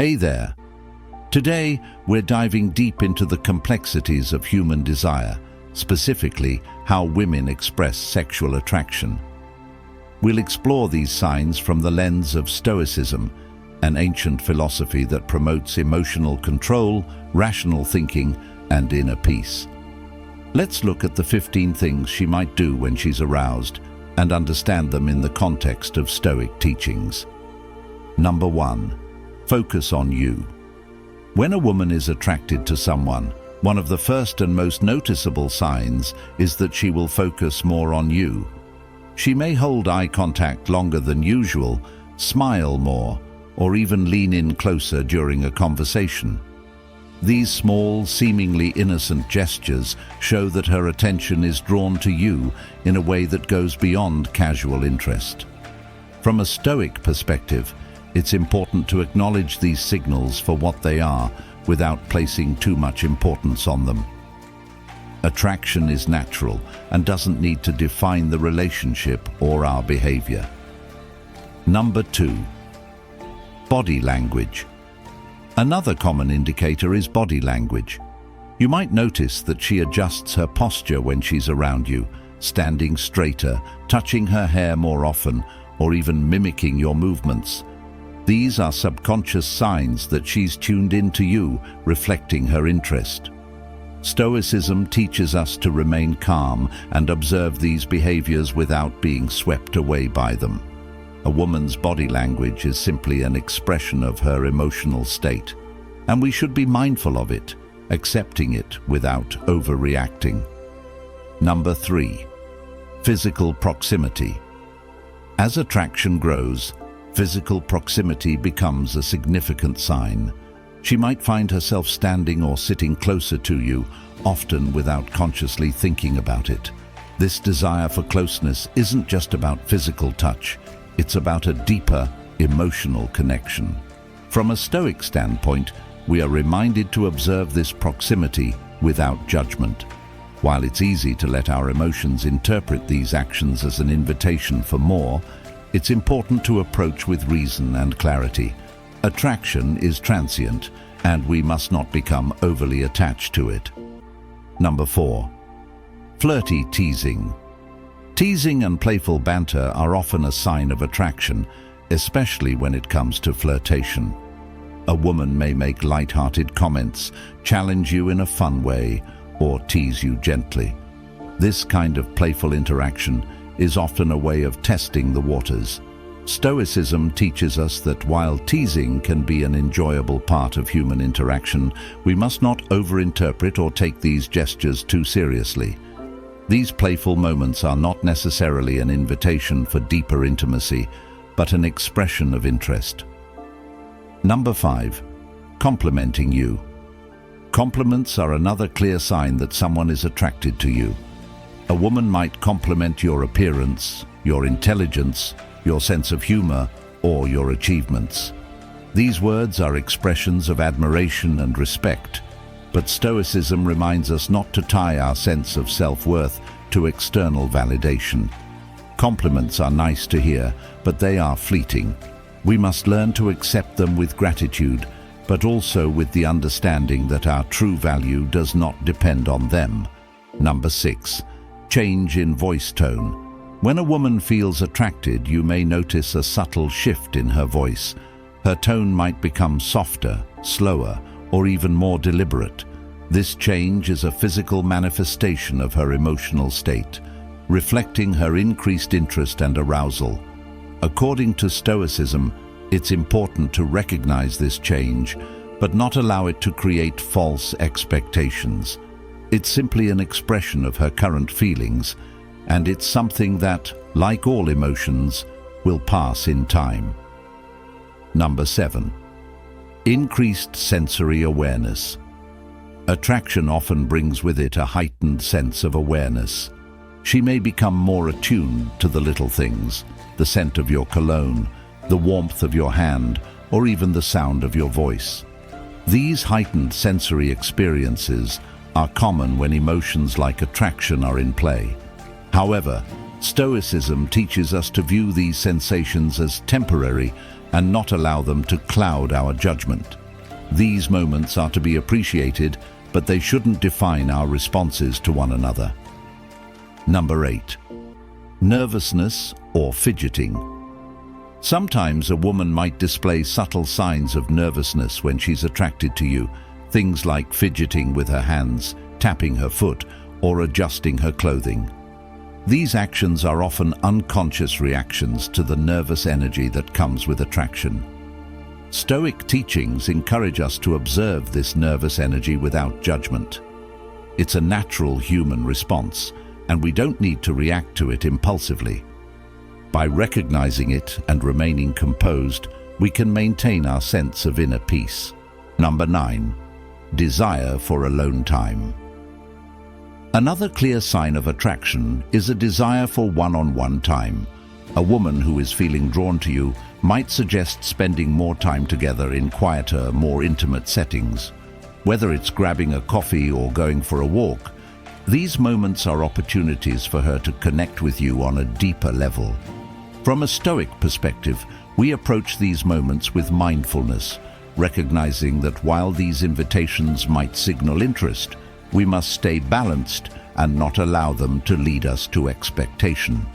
Hey there! Today, we're diving deep into the complexities of human desire, specifically how women express sexual attraction. We'll explore these signs from the lens of Stoicism, an ancient philosophy that promotes emotional control, rational thinking, and inner peace. Let's look at the 15 things she might do when she's aroused and understand them in the context of Stoic teachings. Number 1. Focus on you. When a woman is attracted to someone, one of the first and most noticeable signs is that she will focus more on you. She may hold eye contact longer than usual, smile more, or even lean in closer during a conversation. These small, seemingly innocent gestures show that her attention is drawn to you in a way that goes beyond casual interest. From a Stoic perspective, it's important to acknowledge these signals for what they are without placing too much importance on them. Attraction is natural and doesn't need to define the relationship or our behavior. Number 2. Body language. Another common indicator is body language. You might notice that she adjusts her posture when she's around you, standing straighter, touching her hair more often, or even mimicking your movements. These are subconscious signs that she's tuned into you, reflecting her interest. Stoicism teaches us to remain calm and observe these behaviors without being swept away by them. A woman's body language is simply an expression of her emotional state, and we should be mindful of it, accepting it without overreacting. Number 3. Physical proximity. As attraction grows, physical proximity becomes a significant sign. She might find herself standing or sitting closer to you, often without consciously thinking about it. This desire for closeness isn't just about physical touch, it's about a deeper, emotional connection. From a Stoic standpoint, we are reminded to observe this proximity without judgment. While it's easy to let our emotions interpret these actions as an invitation for more, it's important to approach with reason and clarity. Attraction is transient, and we must not become overly attached to it. Number 4. Flirty teasing. Teasing and playful banter are often a sign of attraction, especially when it comes to flirtation. A woman may make light-hearted comments, challenge you in a fun way, or tease you gently. This kind of playful interaction is often a way of testing the waters. Stoicism teaches us that while teasing can be an enjoyable part of human interaction, we must not overinterpret or take these gestures too seriously. These playful moments are not necessarily an invitation for deeper intimacy, but an expression of interest. Number 5. Complimenting you. Compliments are another clear sign that someone is attracted to you. A woman might compliment your appearance, your intelligence, your sense of humor, or your achievements. These words are expressions of admiration and respect, but Stoicism reminds us not to tie our sense of self-worth to external validation. Compliments are nice to hear, but they are fleeting. We must learn to accept them with gratitude, but also with the understanding that our true value does not depend on them. Number 6. Change in voice tone. When a woman feels attracted, you may notice a subtle shift in her voice. Her tone might become softer, slower, or even more deliberate. This change is a physical manifestation of her emotional state, reflecting her increased interest and arousal. According to Stoicism, it's important to recognize this change, but not allow it to create false expectations. It's simply an expression of her current feelings, and it's something that, like all emotions, will pass in time. Number 7. Increased sensory awareness. Attraction often brings with it a heightened sense of awareness. She may become more attuned to the little things, the scent of your cologne, the warmth of your hand, or even the sound of your voice. These heightened sensory experiences are common when emotions like attraction are in play. However, Stoicism teaches us to view these sensations as temporary and not allow them to cloud our judgment. These moments are to be appreciated, but they shouldn't define our responses to one another. Number 8. Nervousness or fidgeting. Sometimes a woman might display subtle signs of nervousness when she's attracted to you, things like fidgeting with her hands, tapping her foot, or adjusting her clothing. These actions are often unconscious reactions to the nervous energy that comes with attraction. Stoic teachings encourage us to observe this nervous energy without judgment. It's a natural human response, and we don't need to react to it impulsively. By recognizing it and remaining composed, we can maintain our sense of inner peace. Number 9. Desire for alone time. Another clear sign of attraction is a desire for one-on-one time. A woman who is feeling drawn to you might suggest spending more time together in quieter, more intimate settings. Whether it's grabbing a coffee or going for a walk, these moments are opportunities for her to connect with you on a deeper level. From a Stoic perspective, we approach these moments with mindfulness, recognizing that while these invitations might signal interest, we must stay balanced and not allow them to lead us to expectation.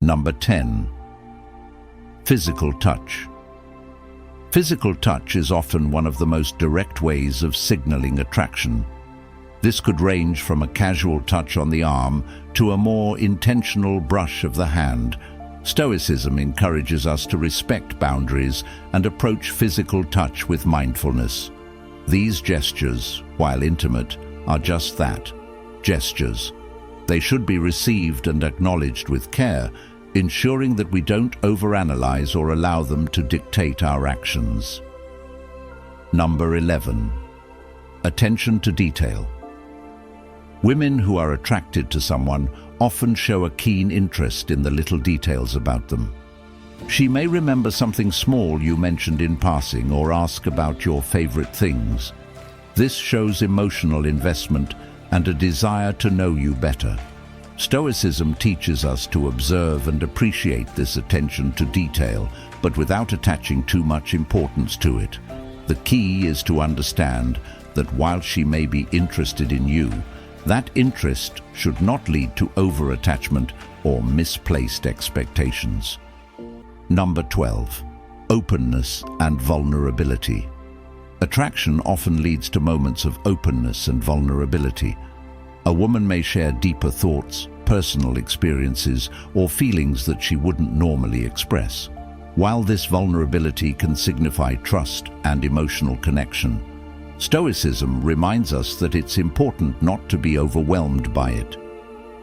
Number 10. Physical touch. Physical touch is often one of the most direct ways of signaling attraction. This could range from a casual touch on the arm to a more intentional brush of the hand. Stoicism encourages us to respect boundaries and approach physical touch with mindfulness. These gestures, while intimate, are just that, gestures. They should be received and acknowledged with care, ensuring that we don't overanalyze or allow them to dictate our actions. Number 11. Attention to detail. Women who are attracted to someone often show a keen interest in the little details about them. She may remember something small you mentioned in passing or ask about your favorite things. This shows emotional investment and a desire to know you better. Stoicism teaches us to observe and appreciate this attention to detail, but without attaching too much importance to it. The key is to understand that while she may be interested in you, that interest should not lead to over-attachment or misplaced expectations. Number 12. Openness and vulnerability. Attraction often leads to moments of openness and vulnerability. A woman may share deeper thoughts, personal experiences, or feelings that she wouldn't normally express. While this vulnerability can signify trust and emotional connection, Stoicism reminds us that it's important not to be overwhelmed by it.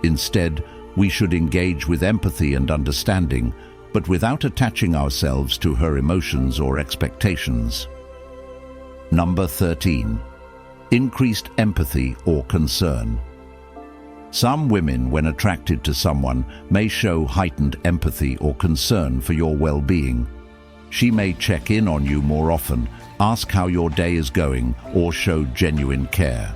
Instead, we should engage with empathy and understanding, but without attaching ourselves to her emotions or expectations. Number 13. Increased empathy or concern. Some women, when attracted to someone, may show heightened empathy or concern for your well-being. She may check in on you more often, ask how your day is going, or show genuine care.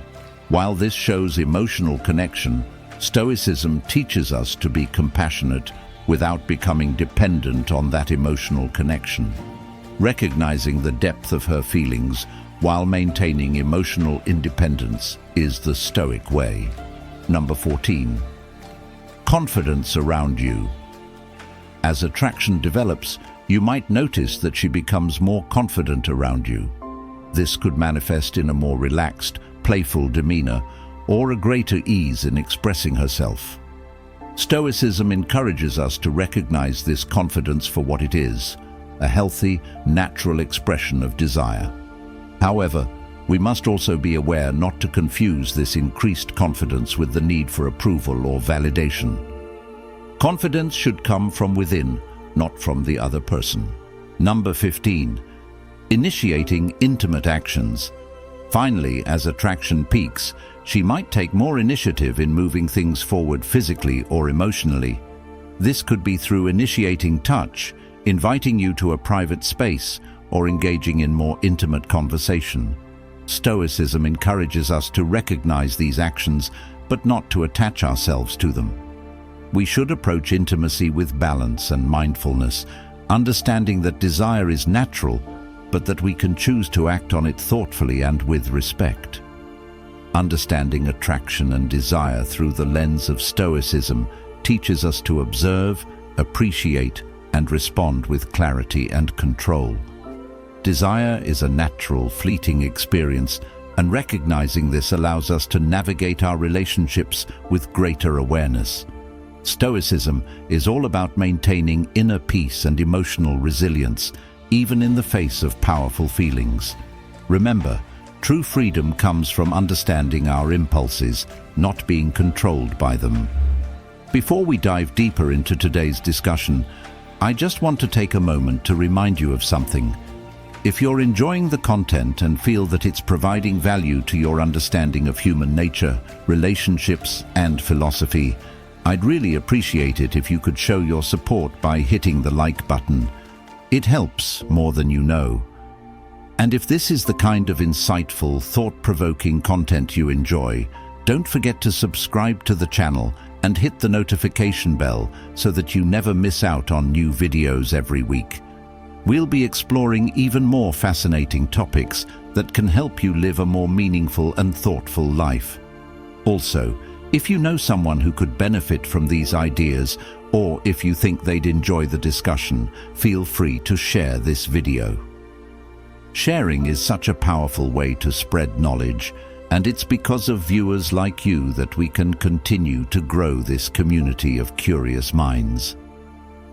While this shows emotional connection, Stoicism teaches us to be compassionate without becoming dependent on that emotional connection. Recognizing the depth of her feelings while maintaining emotional independence is the Stoic way. Number 14. Confidence around you. As attraction develops, you might notice that she becomes more confident around you. This could manifest in a more relaxed, playful demeanor or a greater ease in expressing herself. Stoicism encourages us to recognize this confidence for what it is, a healthy, natural expression of desire. However, we must also be aware not to confuse this increased confidence with the need for approval or validation. Confidence should come from within, not from the other person. Number 15. Initiating intimate actions. Finally, as attraction peaks, she might take more initiative in moving things forward physically or emotionally. This could be through initiating touch, inviting you to a private space, or engaging in more intimate conversation. Stoicism encourages us to recognize these actions, but not to attach ourselves to them. We should approach intimacy with balance and mindfulness, understanding that desire is natural, but that we can choose to act on it thoughtfully and with respect. Understanding attraction and desire through the lens of Stoicism teaches us to observe, appreciate, and respond with clarity and control. Desire is a natural, fleeting experience, and recognizing this allows us to navigate our relationships with greater awareness. Stoicism is all about maintaining inner peace and emotional resilience, even in the face of powerful feelings. Remember, true freedom comes from understanding our impulses, not being controlled by them. Before we dive deeper into today's discussion, I just want to take a moment to remind you of something. If you're enjoying the content and feel that it's providing value to your understanding of human nature, relationships, and philosophy, I'd really appreciate it if you could show your support by hitting the like button. It helps more than you know. And if this is the kind of insightful, thought-provoking content you enjoy, don't forget to subscribe to the channel and hit the notification bell so that you never miss out on new videos every week. We'll be exploring even more fascinating topics that can help you live a more meaningful and thoughtful life. Also, if you know someone who could benefit from these ideas, or if you think they'd enjoy the discussion, feel free to share this video. Sharing is such a powerful way to spread knowledge, and it's because of viewers like you that we can continue to grow this community of curious minds.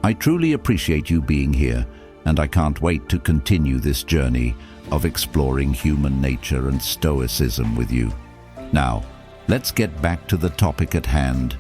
I truly appreciate you being here, and I can't wait to continue this journey of exploring human nature and Stoicism with you. Now, let's get back to the topic at hand.